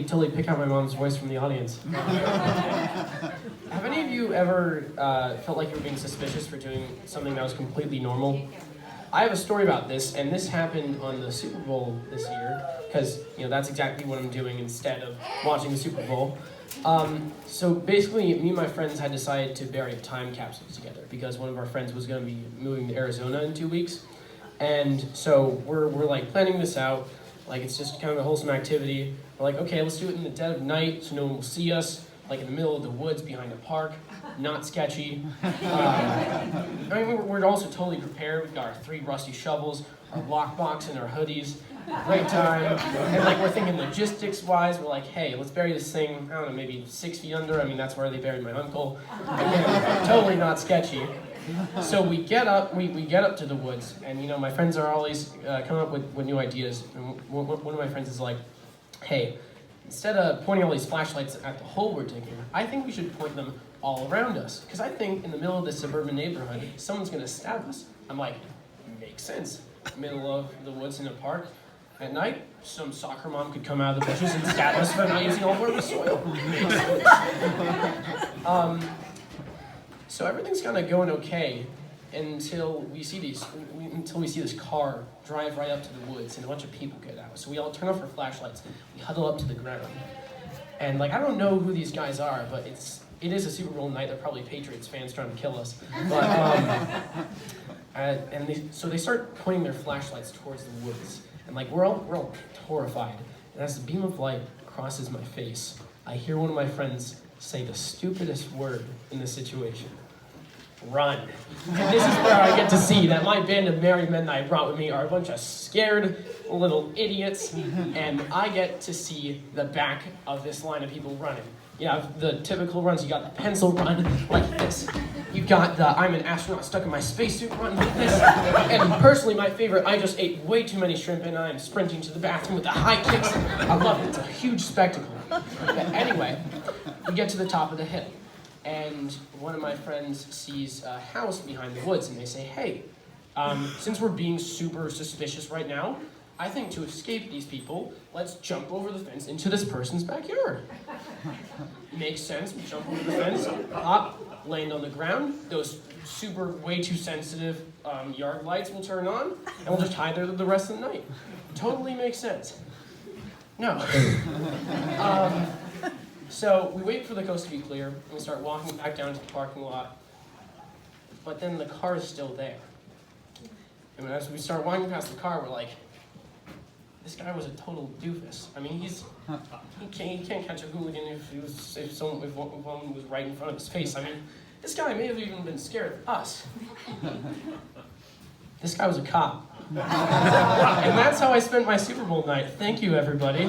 could totally pick out my mom's voice from the audience. Have any of you ever felt like you were being suspicious for doing something that was completely normal? I have a story about this, and this happened on the Super Bowl this year, because that's exactly what I'm doing instead of watching the Super Bowl. So basically, me and my friends had decided to bury a time capsule together because one of our friends was going to be moving to Arizona in 2 weeks. And so we're like planning this out, like it's just kind of a wholesome activity. We're like, okay, let's do it in the dead of night so no one will see us, like in the middle of the woods behind a park, not sketchy. We're also totally prepared. We've got our 3 rusty shovels, our lockbox, and our hoodies. Great time. And like we're thinking logistics-wise, we're like, hey, let's bury this thing, I don't know, maybe 6 feet under. I mean, that's where they buried my uncle. Again, totally not sketchy. So we get up to the woods, and my friends are always coming up with new ideas. And one of my friends is like, hey, instead of pointing all these flashlights at the hole we're digging, I think we should point them all around us. Because I think in the middle of this suburban neighborhood, someone's going to stab us. I'm like, makes sense. Middle of the woods in a park. At night, some soccer mom could come out of the bushes and stab us for not using all of the soil. Makes sense. So everything's kind of going okay until we see this car drive right up to the woods and a bunch of people get out. So we all turn off our flashlights. We huddle up to the ground. And I don't know who these guys are, but it is a Super Bowl night. They're probably Patriots fans trying to kill us. But so they start pointing their flashlights towards the woods. And we're all horrified. And as the beam of light crosses my face, I hear one of my friends say the stupidest word in this situation. Run. And this is where I get to see that my band of merry men that I brought with me are a bunch of scared little idiots, and I get to see the back of this line of people running. You have the typical runs. You got the pencil run like this. You got the I'm an astronaut stuck in my spacesuit run like this. And personally, my favorite, I just ate way too many shrimp and I'm sprinting to the bathroom with the high kicks. I love it. It's a huge spectacle. But anyway, we get to the top of the hill. And one of my friends sees a house behind the woods, and they say, hey, since we're being super suspicious right now, I think to escape these people, let's jump over the fence into this person's backyard. Makes sense. We jump over the fence, hop, land on the ground. Those super, way too sensitive yard lights will turn on, and we'll just hide there the rest of the night. Totally makes sense. No. So we wait for the coast to be clear, and we start walking back down to the parking lot. But then the car is still there. And as we start walking past the car, we're like, this guy was a total doofus. I mean, he can't catch a hooligan if one was right in front of his face. I mean, this guy may have even been scared of us. This guy was a cop. And that's how I spent my Super Bowl night. Thank you, everybody.